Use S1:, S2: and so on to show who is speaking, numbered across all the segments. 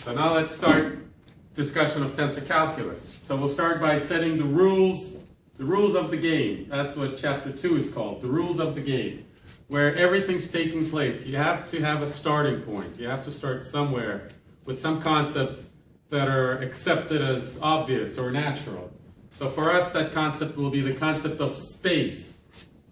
S1: So now let's start discussion of tensor calculus. So we'll start by setting the rules of the game. That's what chapter 2 is called, the rules of the game, where everything's taking place. You have to have a starting point. You have to start somewhere with some concepts that are accepted as obvious or natural. So for us, that concept will be the concept of space.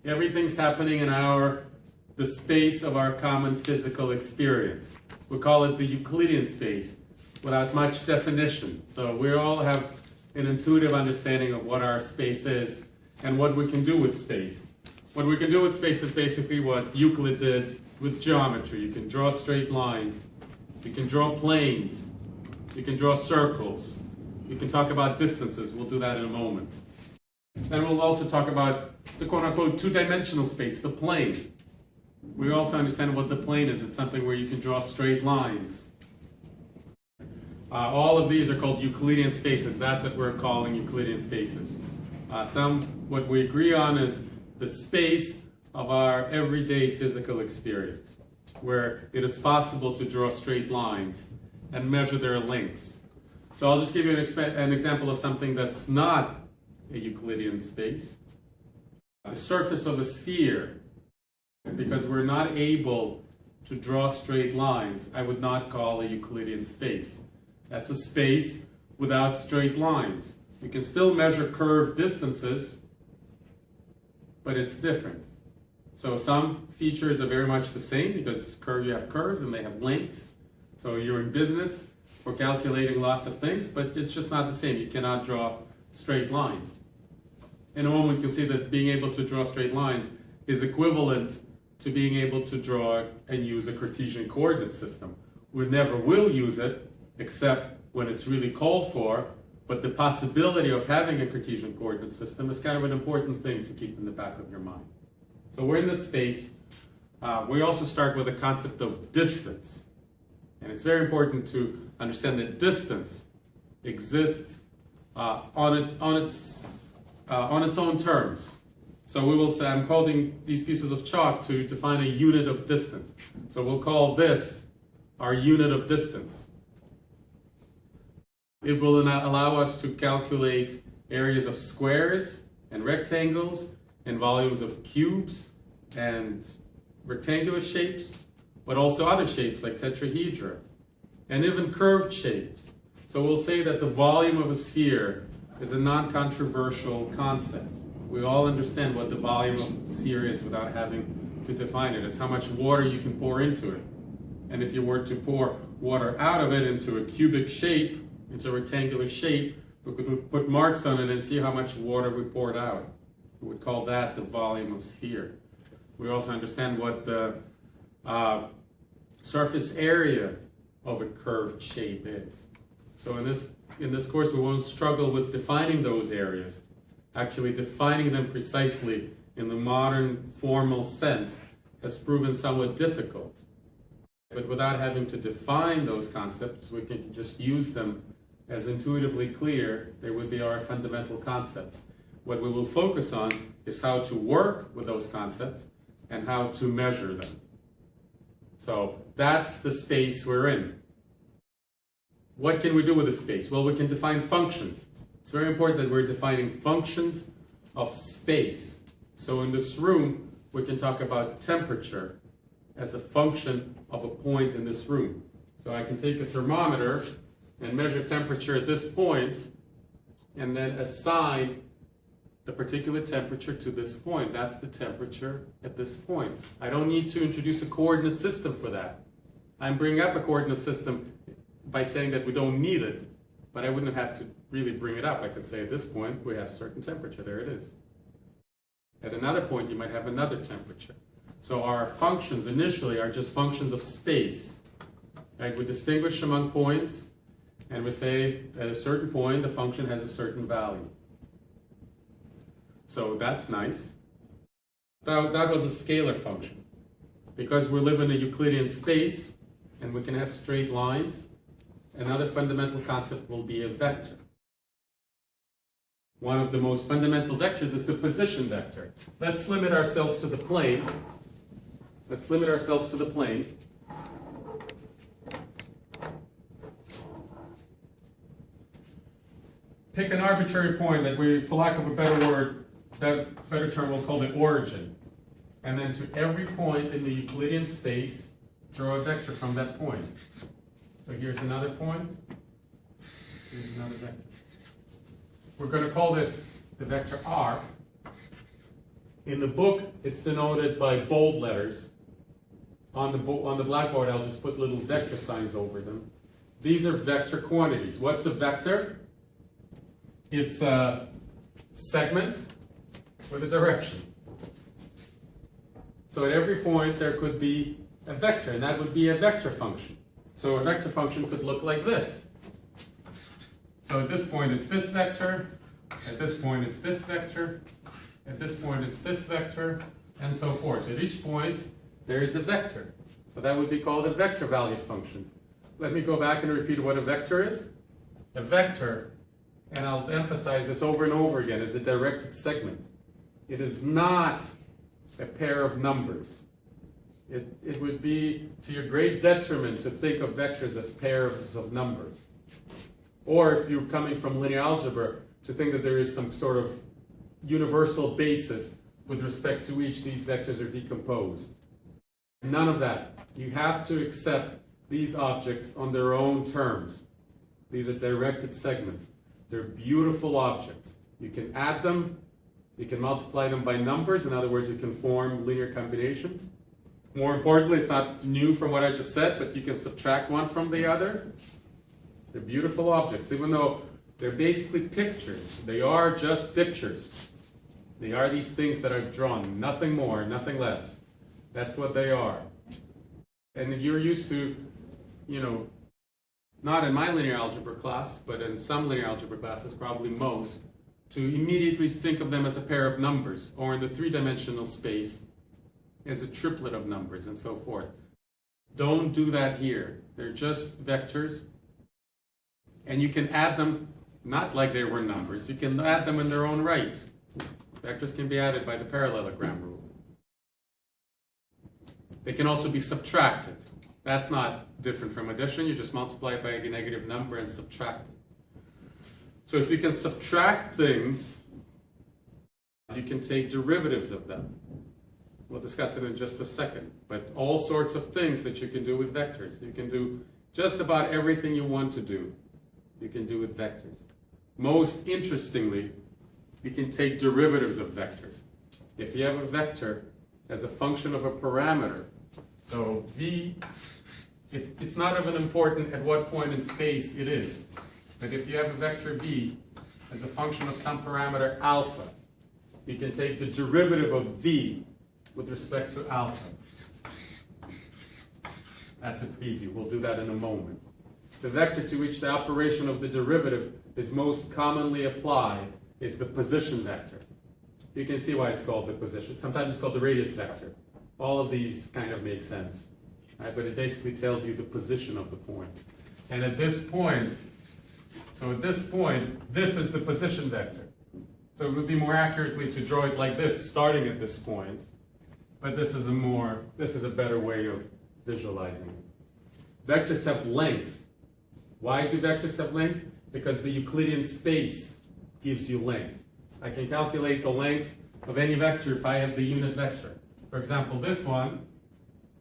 S1: Everything's happening in the space of our common physical experience. We call it the Euclidean space, without much definition. So we all have an intuitive understanding of what our space is and what we can do with space. What we can do with space is basically what Euclid did with geometry. You can draw straight lines, you can draw planes, you can draw circles, you can talk about distances. We'll do that in a moment. Then we'll also talk about the quote-unquote two-dimensional space, the plane. We also understand what the plane is. It's something where you can draw straight lines. All of these are called Euclidean spaces. That's what we're calling Euclidean spaces. What we agree on is the space of our everyday physical experience, where it is possible to draw straight lines and measure their lengths. So I'll just give you an example of something that's not a Euclidean space. The surface of a sphere. Because we're not able to draw straight lines, I would not call a Euclidean space. That's a space without straight lines. You can still measure curved distances, but it's different. So some features are very much the same because you have curves and they have lengths. So you're in business for calculating lots of things, but it's just not the same. You cannot draw straight lines. In a moment you'll see that being able to draw straight lines is equivalent to being able to draw and use a Cartesian coordinate system. We never will use it, except when it's really called for, but the possibility of having a Cartesian coordinate system is kind of an important thing to keep in the back of your mind. So we're in this space. We also start with the concept of distance. And it's very important to understand that distance exists on its own terms. So we will say, I'm calling these pieces of chalk to define a unit of distance. So we'll call this our unit of distance. It will allow us to calculate areas of squares and rectangles and volumes of cubes and rectangular shapes, but also other shapes like tetrahedra and even curved shapes. So we'll say that the volume of a sphere is a non-controversial concept. We all understand what the volume of the sphere is without having to define it. It's how much water you can pour into it. And if you were to pour water out of it into a cubic shape, into a rectangular shape, we could put marks on it and see how much water we poured out. We would call that the volume of sphere. We also understand what the surface area of a curved shape is. So in this course, we won't struggle with defining those areas. Actually defining them precisely in the modern formal sense has proven somewhat difficult. But without having to define those concepts, we can just use them as intuitively clear. They would be our fundamental concepts. What we will focus on is how to work with those concepts and how to measure them. So that's the space we're in. What can we do with the space? Well, we can define functions. It's very important that we're defining functions of space. So in this room, we can talk about temperature as a function of a point in this room. So I can take a thermometer and measure temperature at this point and then assign the particular temperature to this point. That's the temperature at this point. I don't need to introduce a coordinate system for that. I'm bringing up a coordinate system by saying that we don't need it, but I wouldn't have to really bring it up. I could say at this point we have a certain temperature, there it is. At another point you might have another temperature. So our functions initially are just functions of space. Right? We distinguish among points and we say at a certain point the function has a certain value. So that's nice. That was a scalar function. Because we live in a Euclidean space and we can have straight lines, another fundamental concept will be a vector. One of the most fundamental vectors is the position vector. Let's limit ourselves to the plane. pick an arbitrary point that we, for lack of a better word, that better term, we'll call the origin. And then to every point in the Euclidean space, draw a vector from that point. So here's another point. Here's another vector. We're going to call this the vector R. In the book, it's denoted by bold letters. On the blackboard, I'll just put little vector signs over them. These are vector quantities. What's a vector? It's a segment with a direction. So at every point, there could be a vector, and that would be a vector function. So a vector function could look like this. So at this point, it's this vector. At this point, it's this vector. At this point, it's this vector, and so forth. At each point, there is a vector. So that would be called a vector valued function. Let me go back and repeat what a vector is. A vector, and I'll emphasize this over and over again, is a directed segment. It is not a pair of numbers. It would be to your great detriment to think of vectors as pairs of numbers. Or if you're coming from linear algebra, to think that there is some sort of universal basis with respect to which these vectors are decomposed. None of that. You have to accept these objects on their own terms. These are directed segments. They're beautiful objects. You can add them, you can multiply them by numbers, in other words, you can form linear combinations. More importantly, it's not new from what I just said, but you can subtract one from the other. They're beautiful objects, even though they're basically pictures. They are just pictures. They are these things that I've drawn, nothing more, nothing less. That's what they are. And you're used to, not in my linear algebra class, but in some linear algebra classes, probably most, to immediately think of them as a pair of numbers, or in the three-dimensional space, as a triplet of numbers, and so forth. Don't do that here. They're just vectors, and you can add them not like they were numbers. You can add them in their own right. Vectors can be added by the parallelogram rule. They can also be subtracted. That's not different from addition. You just multiply it by a negative number and subtract it. So if you can subtract things, you can take derivatives of them. We'll discuss it in just a second. But all sorts of things that you can do with vectors. You can do just about everything you want to do. You can do with vectors. Most interestingly, you can take derivatives of vectors. If you have a vector as a function of a parameter, so v, it's not even important at what point in space it is. But if you have a vector v as a function of some parameter alpha, you can take the derivative of v with respect to alpha. That's a preview. We'll do that in a moment. The vector to which the operation of the derivative is most commonly applied is the position vector. You can see why it's called the position. Sometimes it's called the radius vector. All of these kind of make sense, right? But it basically tells you the position of the point. And at this point, this is the position vector. So it would be more accurately to draw it like this, starting at this point. But this is a better way of visualizing it. Vectors have length. Why do vectors have length? Because the Euclidean space gives you length. I can calculate the length of any vector if I have the unit vector. For example, this one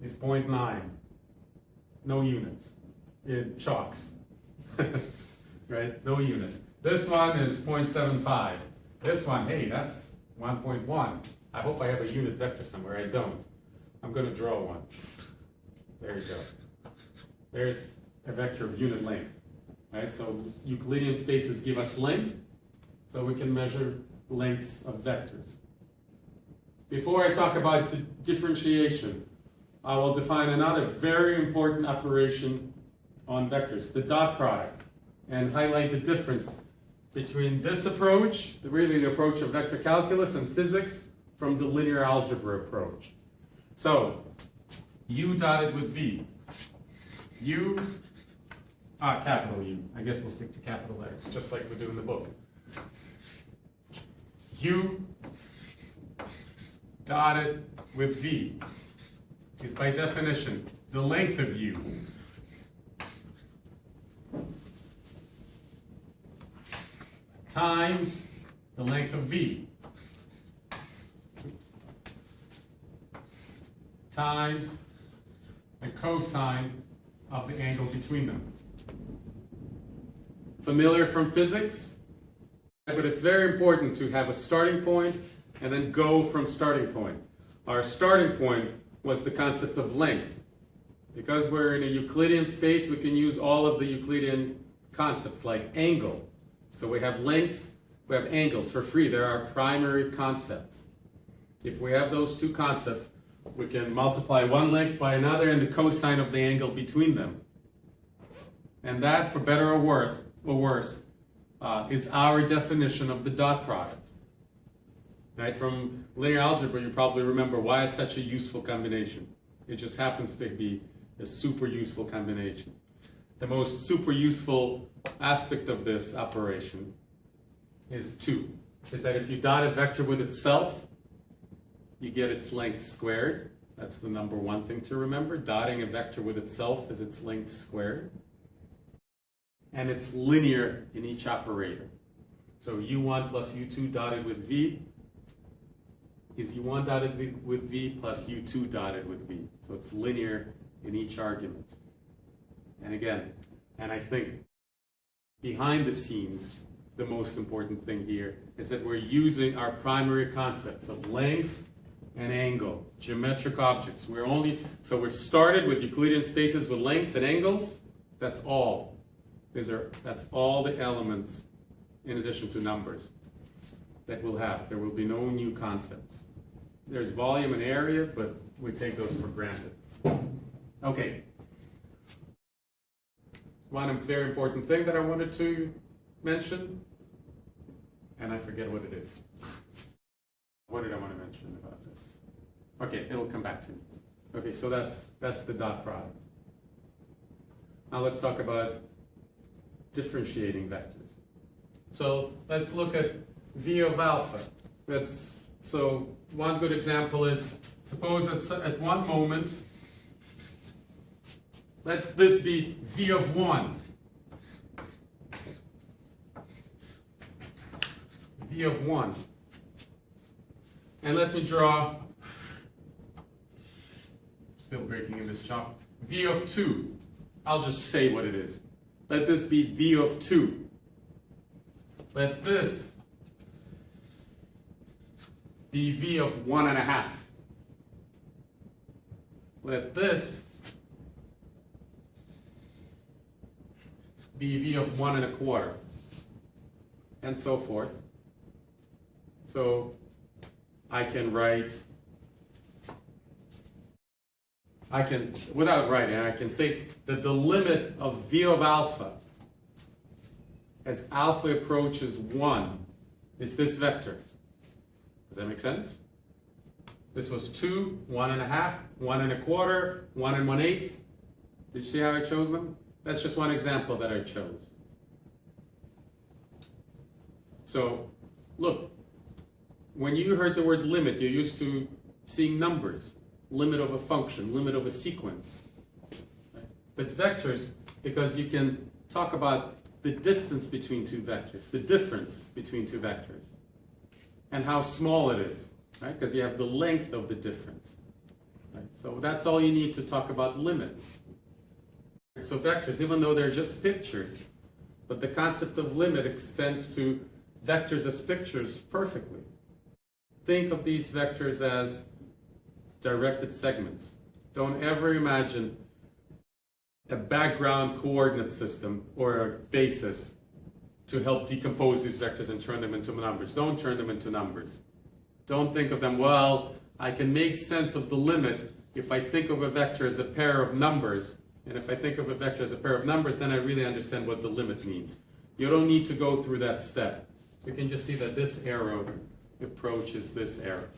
S1: is 0.9. No units. It chalks. Right? No units. This one is 0.75. This one, hey, that's 1.1. I hope I have a unit vector somewhere. I don't. I'm going to draw one. There you go. There's a vector of unit length. Right? So Euclidean spaces give us length, so we can measure lengths of vectors. Before I talk about the differentiation, I will define another very important operation on vectors, the dot product, and highlight the difference between this approach, really the approach of vector calculus and physics, from the linear algebra approach. So, U dotted with V. U, capital U. I guess we'll stick to capital letters, just like we do in the book. U dotted with V is by definition the length of U. times the length of v times the cosine of the angle between them. Familiar from physics? But it's very important to have a starting point and then go from starting point. Our starting point was the concept of length. Because we're in a Euclidean space, we can use all of the Euclidean concepts like angle. So we have lengths, we have angles for free. They're our primary concepts. If we have those two concepts, we can multiply one length by another and the cosine of the angle between them. And that, for better or worse, is our definition of the dot product. Right? From linear algebra, you probably remember why it's such a useful combination. It just happens to be a super useful combination. The most super useful aspect of this operation is that if you dot a vector with itself, you get its length squared. That's the number one thing to remember. Dotting a vector with itself is its length squared. And it's linear in each operator. So u1 plus u2 dotted with v is u1 dotted with v plus u2 dotted with v. So it's linear in each argument. And again, and I think behind the scenes, the most important thing here is that we're using our primary concepts of length and angle, geometric objects. So we've started with Euclidean spaces with lengths and angles. That's all. That's all the elements in addition to numbers that we'll have. There will be no new concepts. There's volume and area, but we take those for granted. Okay. One very important thing that I wanted to mention, and I forget what it is. What did I want to mention about this? Okay, it'll come back to me. Okay, so that's the dot product. Now let's talk about differentiating vectors. So let's look at v of alpha. So one good example is, suppose at one moment, let this be v of 1. V of 1. And let me draw, still breaking in this chop, v of 2. I'll just say what it is. Let this be v of 2. Let this be v of 1.5. Let this be v of 1.25, and so forth. So I can write, without writing, I can say that the limit of v of alpha as alpha approaches 1 is this vector. Does that make sense? This was 2, 1.5, 1.25, 1 1/8. Did you see how I chose them? That's just one example that I chose. So, look, when you heard the word limit, you're used to seeing numbers, limit of a function, limit of a sequence. But vectors, because you can talk about the distance between two vectors, the difference between two vectors, and how small it is, right? Because you have the length of the difference. Right? So that's all you need to talk about limits. So vectors, even though they're just pictures, but the concept of limit extends to vectors as pictures perfectly. Think of these vectors as directed segments. Don't ever imagine a background coordinate system or a basis to help decompose these vectors and turn them into numbers. Don't turn them into numbers. Don't think of them, well, I can make sense of the limit if I think of a vector as a pair of numbers. And if I think of a vector as a pair of numbers, then I really understand what the limit means. You don't need to go through that step. You can just see that this arrow approaches this arrow.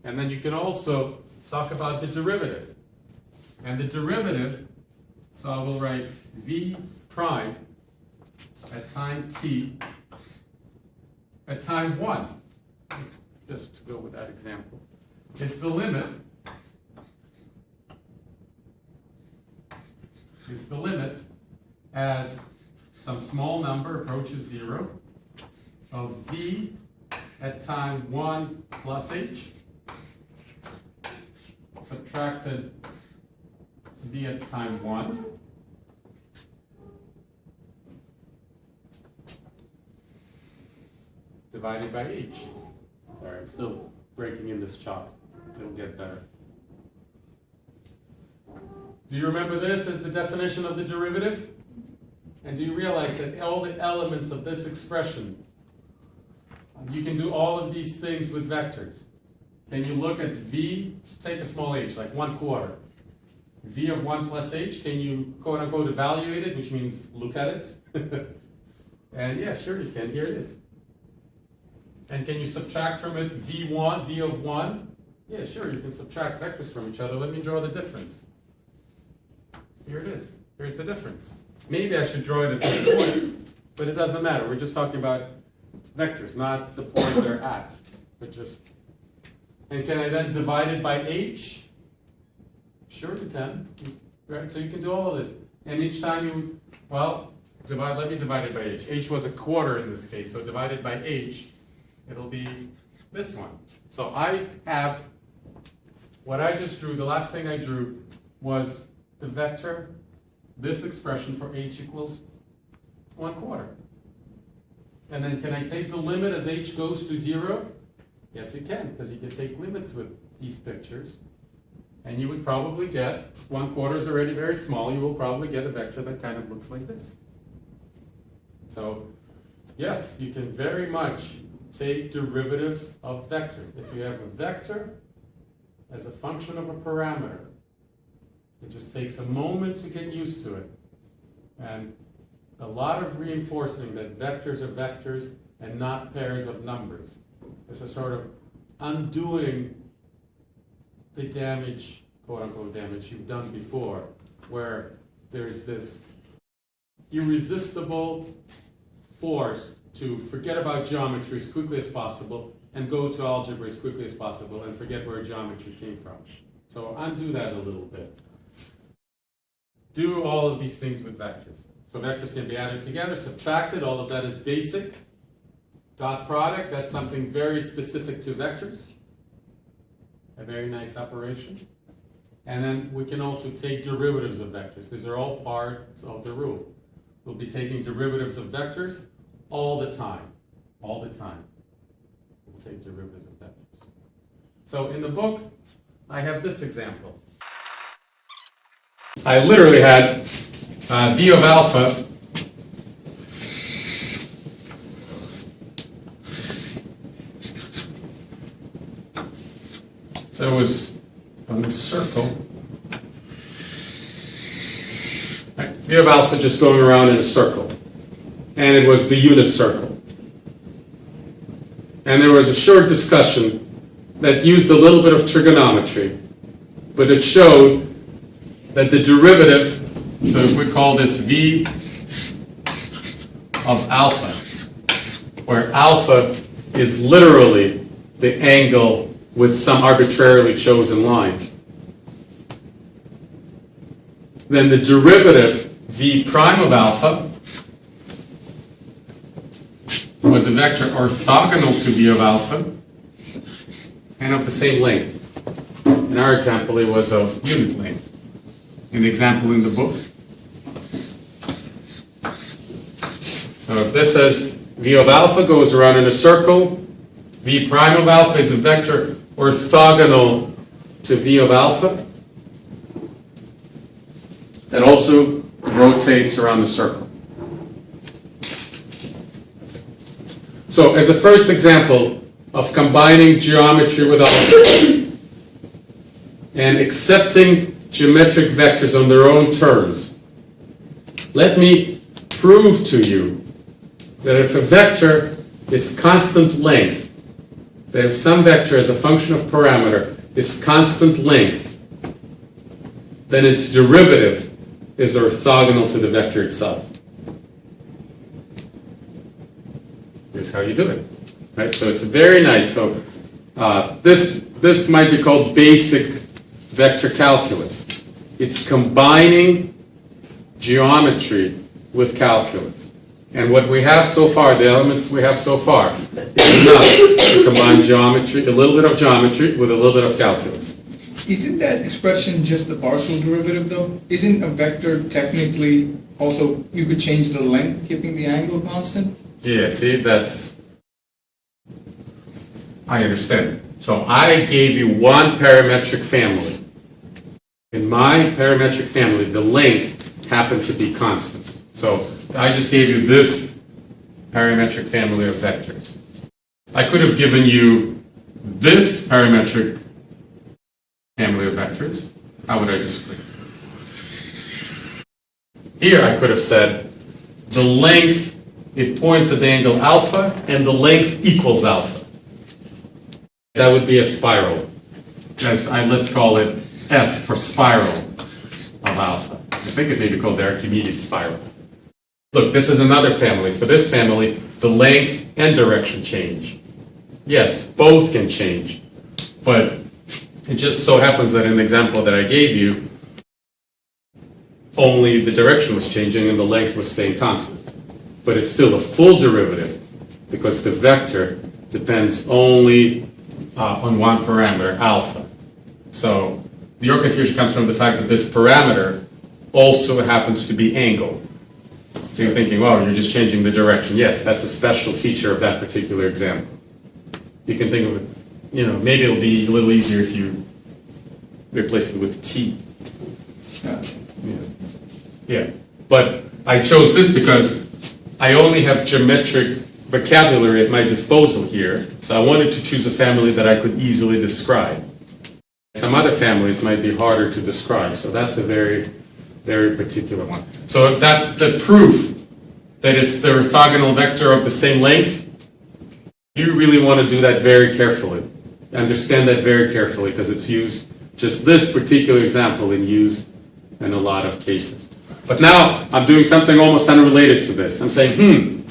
S1: And then you can also talk about the derivative. And the derivative, so I will write v prime at time t at time 1, just to go with that example, is the limit as some small number approaches 0 of v at time 1 plus h subtracted v at time 1 divided by h. Sorry, I'm still breaking in this chop. It'll get better. Do you remember this as the definition of the derivative? And do you realize that all the elements of this expression, you can do all of these things with vectors? Can you look at v, take a small h, like 1/4. V of 1 plus h, can you quote unquote evaluate it, which means look at it? And yeah, sure you can, here it is. And can you subtract from it v1, v of 1? Yeah, sure, you can subtract vectors from each other. Let me draw the difference. Here it is. Here's the difference. Maybe I should draw it at this point, but it doesn't matter. We're just talking about vectors, not the point they're at. But just, and can I then divide it by h? Sure you can. Right? So you can do all of this. And each time you, well, let me divide it by h. H was 1/4 in this case, so divided by h, it'll be this one. So I have, what I just drew, the last thing I drew was the vector, this expression for h equals 1/4. And then can I take the limit as h goes to 0? Yes, you can, because you can take limits with these pictures. And you would probably get, 1/4 is already very small, you will probably get a vector that kind of looks like this. So, yes, you can very much take derivatives of vectors. If you have a vector as a function of a parameter, it just takes a moment to get used to it. And a lot of reinforcing that vectors are vectors and not pairs of numbers. It's a sort of undoing the damage, quote unquote damage, you've done before, where there's this irresistible force to forget about geometry as quickly as possible and go to algebra as quickly as possible and forget where geometry came from. So undo that a little bit. Do all of these things with vectors. So vectors can be added together, subtracted, all of that is basic. Dot product, that's something very specific to vectors. A very nice operation. And then we can also take derivatives of vectors. These are all parts of the rule. We'll be taking derivatives of vectors all the time. All the time. We'll take derivatives of vectors. So in the book, I have this example. I literally had v of alpha so it was on this circle. Right. V of alpha just going around in a circle. And it was the unit circle. And there was a short discussion that used a little bit of trigonometry, but it showed that the derivative, so if we call this v of alpha, where alpha is literally the angle with some arbitrarily chosen line, then the derivative v prime of alpha was a vector orthogonal to v of alpha and of the same length. In our example, it was of unit length. In the example in the book. So if this says v of alpha goes around in a circle, v prime of alpha is a vector orthogonal to v of alpha that also rotates around the circle. So as a first example of combining geometry with algebra and accepting geometric vectors on their own terms, let me prove to you that if a vector is constant length, that if some vector as a function of parameter is constant length, then its derivative is orthogonal to the vector itself. Here's how you do it. Right? So it's very nice. So this might be called basic vector calculus. It's combining geometry with calculus. And what we have so far, the elements we have so far, is enough to combine geometry, a little bit of geometry with a little bit of calculus.
S2: Isn't that expression just the partial derivative though? Isn't a vector technically also, you could change the length, keeping the angle constant?
S1: Yeah, see, that's, I understand. So I gave you one parametric family. In my parametric family, the length happened to be constant. So I just gave you this parametric family of vectors. I could have given you this parametric family of vectors. How would I display it? Here I could have said the length, it points at the angle alpha, and the length equals alpha. That would be a spiral. Let's call it S for spiral of alpha. I think it may be called the Archimedes spiral. Look, this is another family. For this family, the length and direction change. Yes, both can change. But it just so happens that in the example that I gave you, only the direction was changing and the length was staying constant. But it's still a full derivative because the vector depends only on one parameter, alpha. So your confusion comes from the fact that this parameter also happens to be angle. So you're thinking, well, you're just changing the direction. Yes, that's a special feature of that particular example. You can think of it, maybe it'll be a little easier if you replaced it with t. Yeah. But I chose this because I only have geometric vocabulary at my disposal here, so I wanted to choose a family that I could easily describe. Some other families might be harder to describe, so that's a very, very particular one. So the proof that it's the orthogonal vector of the same length, you really want to do that very carefully. Understand that very carefully because it's used, just this particular example is used in a lot of cases. But now I'm doing something almost unrelated to this. I'm saying,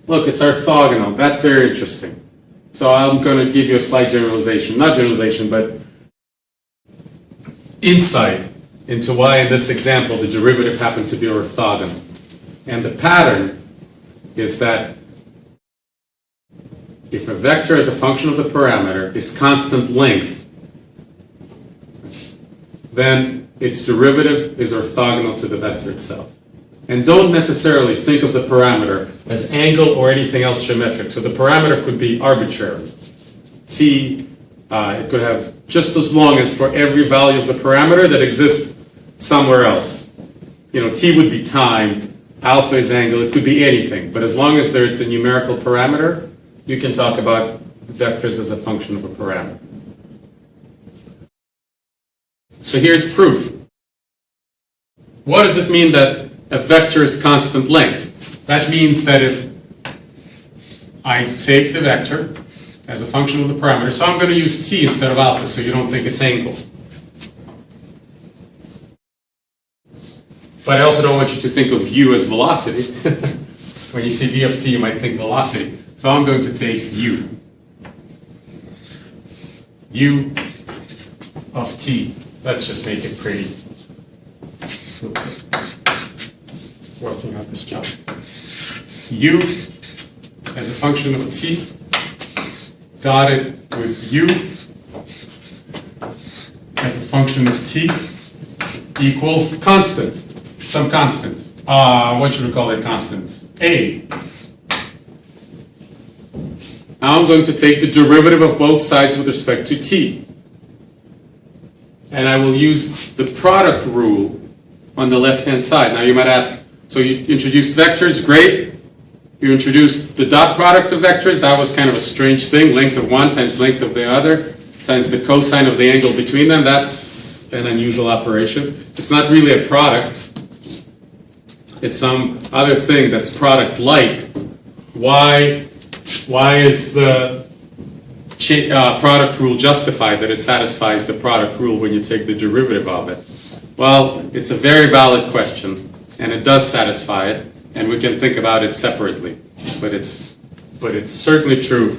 S1: look, it's orthogonal. That's very interesting. So I'm going to give you a slight generalization. Not generalization, but insight into why in this example the derivative happened to be orthogonal. And the pattern is that if a vector as a function of the parameter is constant length, then its derivative is orthogonal to the vector itself. And don't necessarily think of the parameter as angle or anything else geometric. So the parameter could be arbitrary. T, it could have just as long as for every value of the parameter that exists somewhere else. T would be time, alpha is angle, it could be anything. But as long as there's a numerical parameter, you can talk about vectors as a function of a parameter. So here's proof. What does it mean that a vector is constant length? That means that if I take the vector as a function of the parameter, so I'm going to use t instead of alpha so you don't think it's angle. But I also don't want you to think of u as velocity. When you see v of t, you might think velocity. So I'm going to take u. U of t. Let's just make it pretty. Oops. Working out this chart. U as a function of t dotted with u as a function of t equals constant. Some constant. What should we call that constant? A. Now I'm going to take the derivative of both sides with respect to t. And I will use the product rule on the left-hand side. Now you might ask, so you introduced vectors, great. You introduced the dot product of vectors, that was kind of a strange thing. Length of one times length of the other times the cosine of the angle between them. That's an unusual operation. It's not really a product. It's some other thing that's product-like. Why is the product rule justified, that it satisfies the product rule when you take the derivative of it? Well, it's a very valid question, and it does satisfy it, and we can think about it separately. But it's certainly true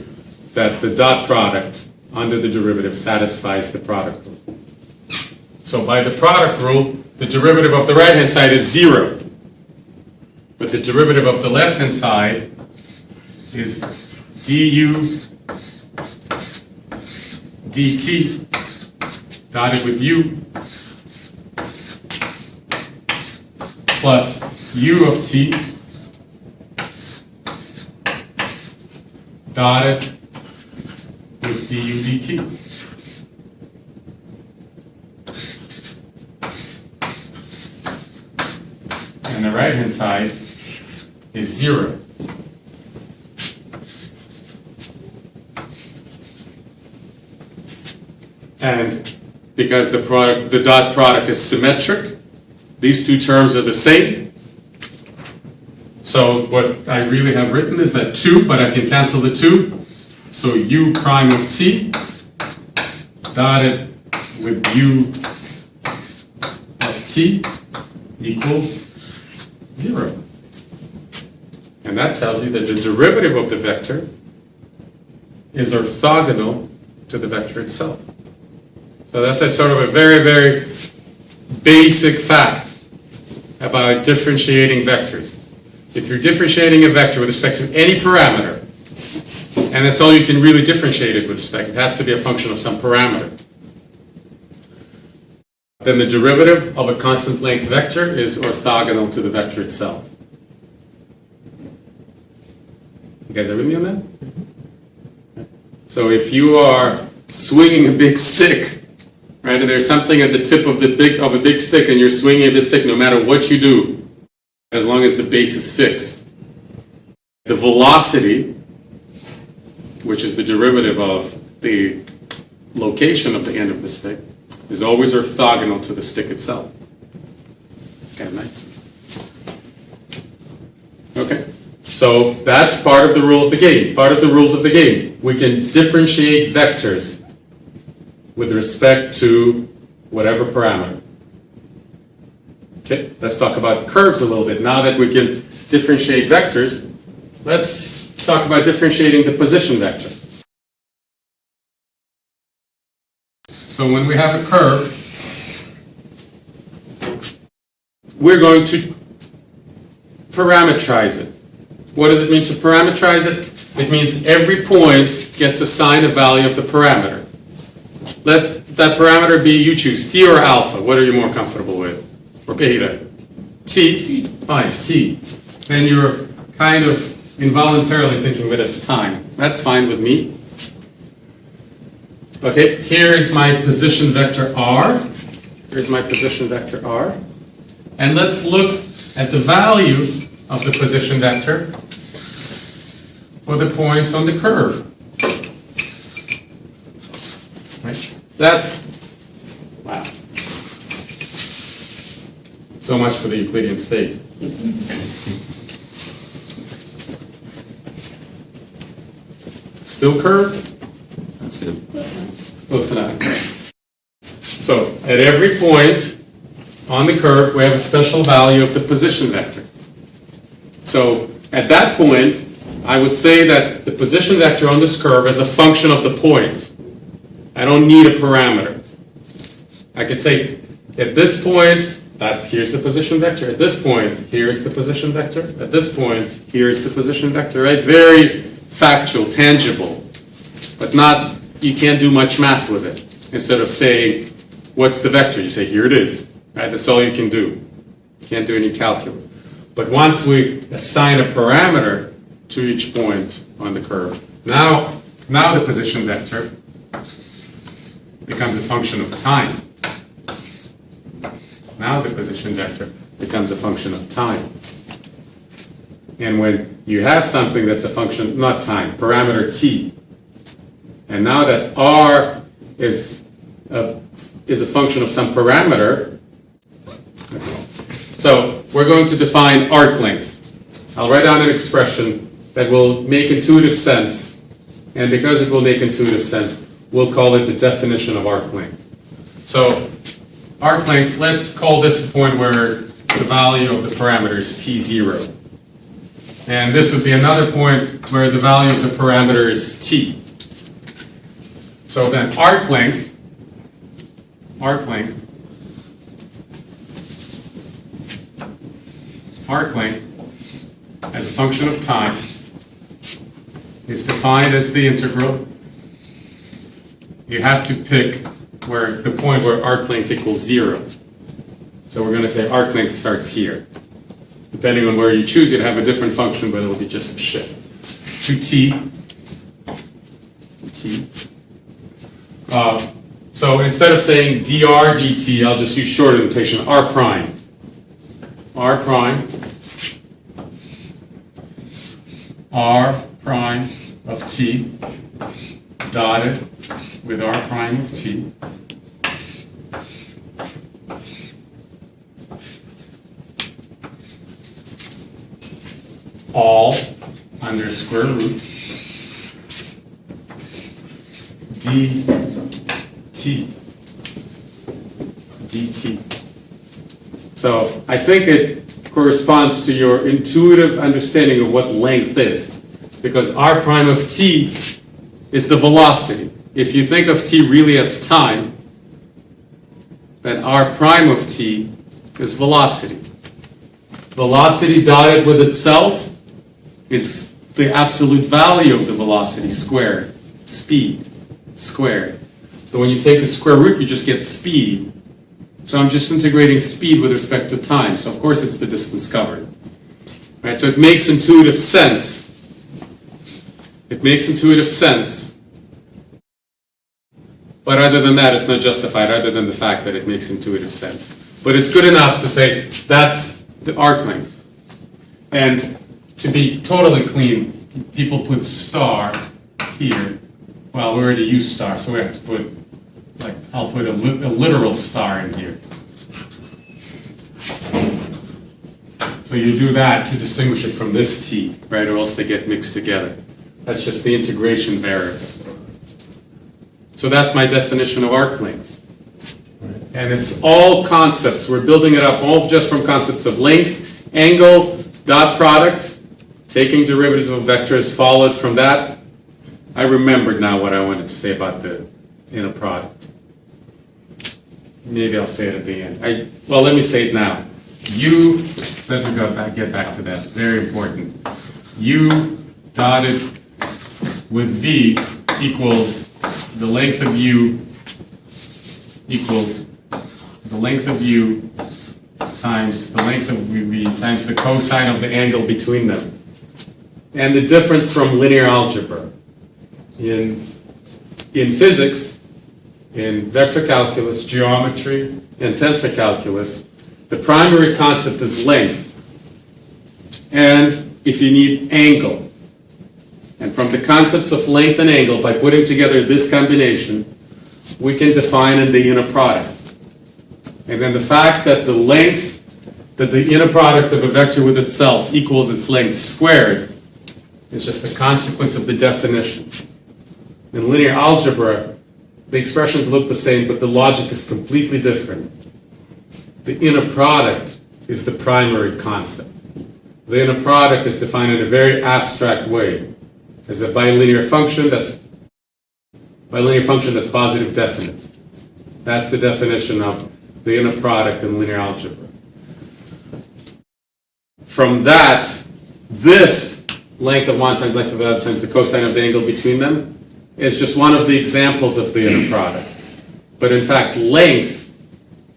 S1: that the dot product under the derivative satisfies the product rule. So by the product rule, the derivative of the right-hand side is 0. But the derivative of the left-hand side is du dt dotted with u plus u of t dotted with du dt. And the right-hand side is 0. And because the dot product is symmetric, these two terms are the same. So what I really have written is that 2, but I can cancel the 2. So u prime of t dotted with u of t equals 0. And that tells you that the derivative of the vector is orthogonal to the vector itself. So that's a sort of a very, very basic fact about differentiating vectors. If you're differentiating a vector with respect to any parameter, and that's all you can really differentiate it with respect, it has to be a function of some parameter, then the derivative of a constant length vector is orthogonal to the vector itself. You guys are with me on that? So if you are swinging a big stick, right, and there's something at the tip of a big stick, and you're swinging a big stick, no matter what you do, as long as the base is fixed, the velocity, which is the derivative of the location of the end of the stick, is always orthogonal to the stick itself. Okay, nice. Okay, so that's part of the rule of the game. Part of the rules of the game. We can differentiate vectors with respect to whatever parameter. Okay, let's talk about curves a little bit. Now that we can differentiate vectors, let's talk about differentiating the position vector. So when we have a curve, we're going to parameterize it. What does it mean to parameterize it? It means every point gets assigned a value of the parameter. Let that parameter be, you choose, t or alpha. What are you more comfortable with? Or beta? T? Fine, t. Then you're kind of involuntarily thinking of it as time. That's fine with me. Okay, here's my position vector r. Here's my position vector r. And let's look at the value of the position vector for the points on the curve. Right? That's, wow. So much for the Euclidean space. Still curved? That's it. Close enough. So, at every point on the curve, we have a special value of the position vector. So, at that point, I would say that the position vector on this curve is a function of the point. I don't need a parameter. I could say, at this point, here's the position vector. At this point, here's the position vector. At this point, here's the position vector, right? Very factual, tangible, but not, you can't do much math with it. Instead of saying, what's the vector? You say, here it is, right? That's all you can do. You can't do any calculus. But once we assign a parameter to each point on the curve, now the position vector becomes a function of time. Now the position vector becomes a function of time. And when you have something that's a function, not time, parameter t, and now that r is a function of some parameter, so we're going to define arc length. I'll write down an expression that will make intuitive sense, and because it will make intuitive sense, we'll call it the definition of arc length. So arc length, let's call this the point where the value of the parameter is t0. And this would be another point where the value of the parameter is t. So then arc length as a function of time is defined as the integral. You have to pick where the point where arc length equals 0. So we're going to say arc length starts here. Depending on where you choose, you'd have a different function, but it'll be just a shift. To t. So instead of saying dr dt, I'll just use short notation, r prime. R prime. R prime of t dotted with r prime of t. All under square root dt. So I think it corresponds to your intuitive understanding of what length is, because r prime of t is the velocity. If you think of t really as time, then r prime of t is velocity. Velocity dotted with itself is the absolute value of the velocity squared, speed squared. So when you take the square root, you just get speed. So I'm just integrating speed with respect to time. So of course it's the distance covered. Right? So it makes intuitive sense. It makes intuitive sense. But other than that, it's not justified, other than the fact that it makes intuitive sense. But it's good enough to say that's the arc length. And to be totally clean, people put star here. Well, we already used star, so we have to put, like, I'll put a literal star in here. So you do that to distinguish it from this t, right, or else they get mixed together. That's just the integration variable. So that's my definition of arc length. And it's all concepts. We're building it up all just from concepts of length, angle, dot product, taking derivatives of vectors, followed from that. I remembered now what I wanted to say about the inner product. Maybe I'll say it at the end. Well, let me say it now. Let me get back to that. Very important. U dotted with V equals the length of U equals the length of U times the length of V times the cosine of the angle between them. And the difference from linear algebra. In physics, in vector calculus, geometry, and tensor calculus, the primary concept is length. And if you need angle. And from the concepts of length and angle, by putting together this combination, we can define in the inner product. And then the fact that the length, that the inner product of a vector with itself equals its length squared, is just a consequence of the definition. In linear algebra, the expressions look the same, but the logic is completely different. The inner product is the primary concept. The inner product is defined in a very abstract way as a bilinear function that's positive definite. That's the definition of the inner product in linear algebra. From that, this length of one times length of the other times the cosine of the angle between them is just one of the examples of the inner product. But in fact, length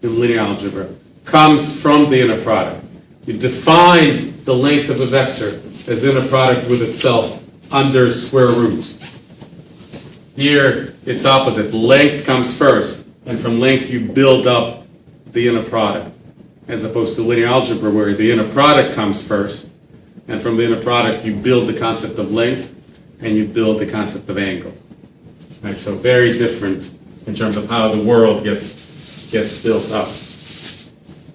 S1: in linear algebra comes from the inner product. You define the length of a vector as inner product with itself under square root. Here, it's opposite. Length comes first, and from length you build up the inner product, as opposed to linear algebra where the inner product comes first, and from the inner product you build the concept of length, and you build the concept of angle. Right, so very different in terms of how the world gets built up.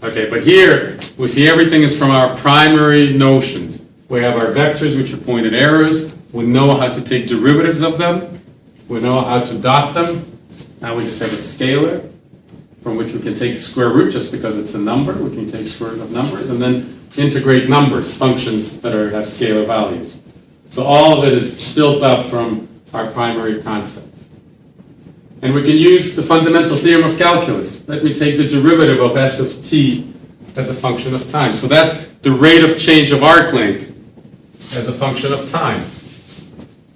S1: Okay, but here we see everything is from our primary notions. We have our vectors, which are pointed arrows. We know how to take derivatives of them. We know how to dot them. Now we just have a scalar from which we can take the square root just because it's a number. We can take square root of numbers and then integrate numbers, functions that have scalar values. So all of it is built up from our primary concepts. And we can use the fundamental theorem of calculus. Let me take the derivative of s of t as a function of time. So that's the rate of change of arc length as a function of time.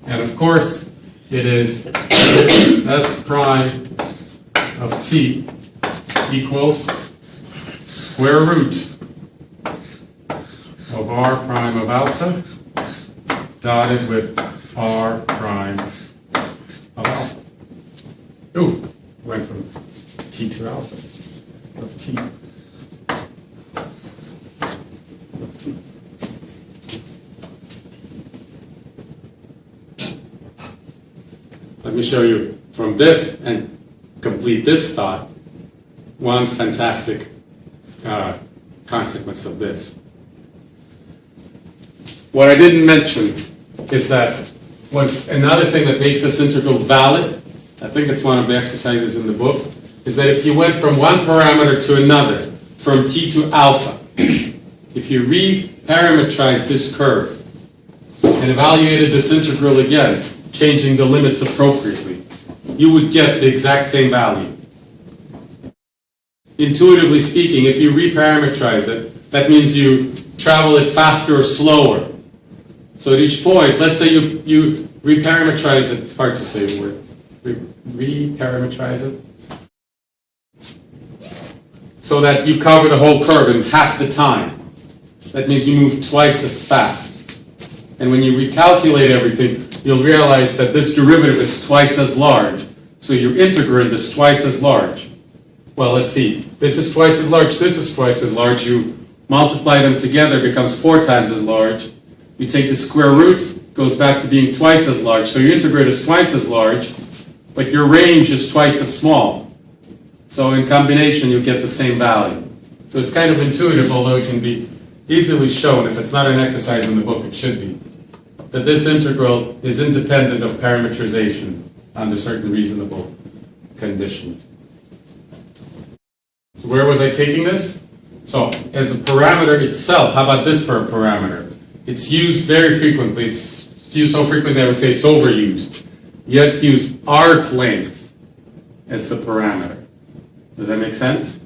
S1: And of course, it is s prime of t equals square root of r prime of alpha dotted with r prime of alpha. Ooh, went from t to alpha of t. Of t. Let me show you from this and complete this thought one fantastic consequence of this. What I didn't mention is that another thing that makes this integral valid, I think it's one of the exercises in the book, is that if you went from one parameter to another, from t to alpha, if you reparametrize this curve and evaluated this integral again, changing the limits appropriately, you would get the exact same value. Intuitively speaking, if you reparametrize it, that means you travel it faster or slower. So at each point, let's say you reparametrize it, it's hard to say the word, reparametrize it, so that you cover the whole curve in half the time. That means you move twice as fast. And when you recalculate everything, you'll realize that this derivative is twice as large. So your integrand is twice as large. Well, let's see. This is twice as large, this is twice as large. You multiply them together, it becomes 4 times as large. You take the square root, goes back to being twice as large. So your integrand is twice as large, but your range is twice as small. So in combination, you'll get the same value. So it's kind of intuitive, although it can be easily shown. If it's not an exercise in the book, it should be. That this integral is independent of parametrization under certain reasonable conditions. So where was I taking this? So as a parameter itself, how about this for a parameter? It's used very frequently. It's used so frequently I would say it's overused. Let's use arc length as the parameter. Does that make sense?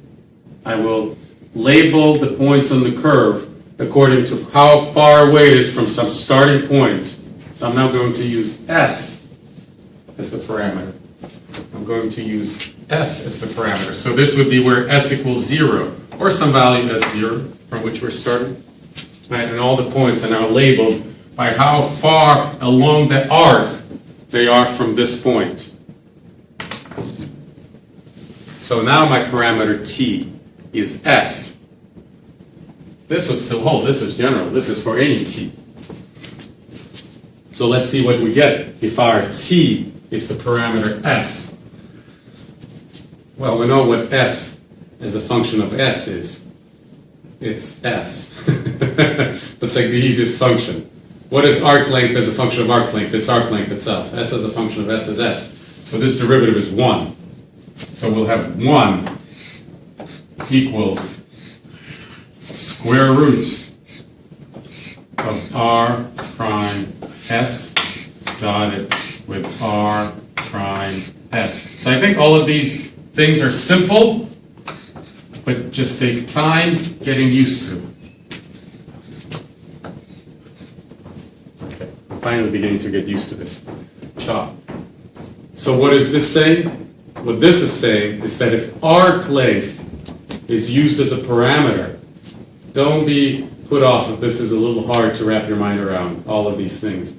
S1: I will label the points on the curve according to how far away it is from some starting point. So I'm now going to use S as the parameter. I'm going to use S as the parameter. So this would be where S equals 0, or some value S0 from which we're starting. Right? And all the points are now labeled by how far along the arc they are from this point. So now my parameter T is S. This would still hold. This is general. This is for any T. So let's see what we get if our T is the parameter S. Well, we know what S as a function of S is. It's S. That's like the easiest function. What is arc length as a function of arc length? It's arc length itself. S as a function of S is S. So this derivative is 1. So we'll have 1 equals square root of r prime s dotted with r prime s. So I think all of these things are simple, but just take time getting used to. Okay, I'm finally beginning to get used to this chop. So what is this saying? What this is saying is that if arc length is used as a parameter, don't be put off if this is a little hard to wrap your mind around, all of these things.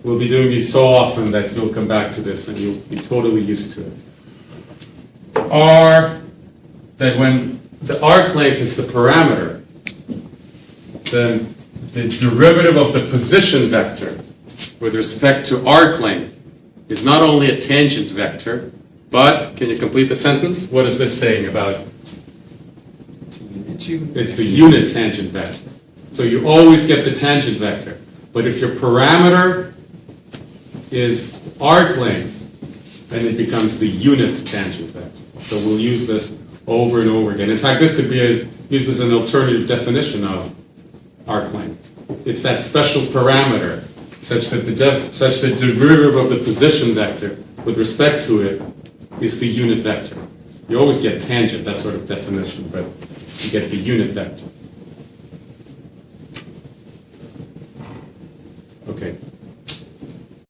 S1: We'll be doing these so often that you'll come back to this and you'll be totally used to it. That when the arc length is the parameter, then the derivative of the position vector with respect to arc length is not only a tangent vector, but, can you complete the sentence? What is this saying about? It's the unit tangent vector. So you always get the tangent vector. But if your parameter is arc length, then it becomes the unit tangent vector. So we'll use this over and over again. In fact, this could be used as an alternative definition of arc length. It's that special parameter such that the derivative of the position vector with respect to it is the unit vector. You always get tangent, that sort of definition, but you get the unit vector. Okay,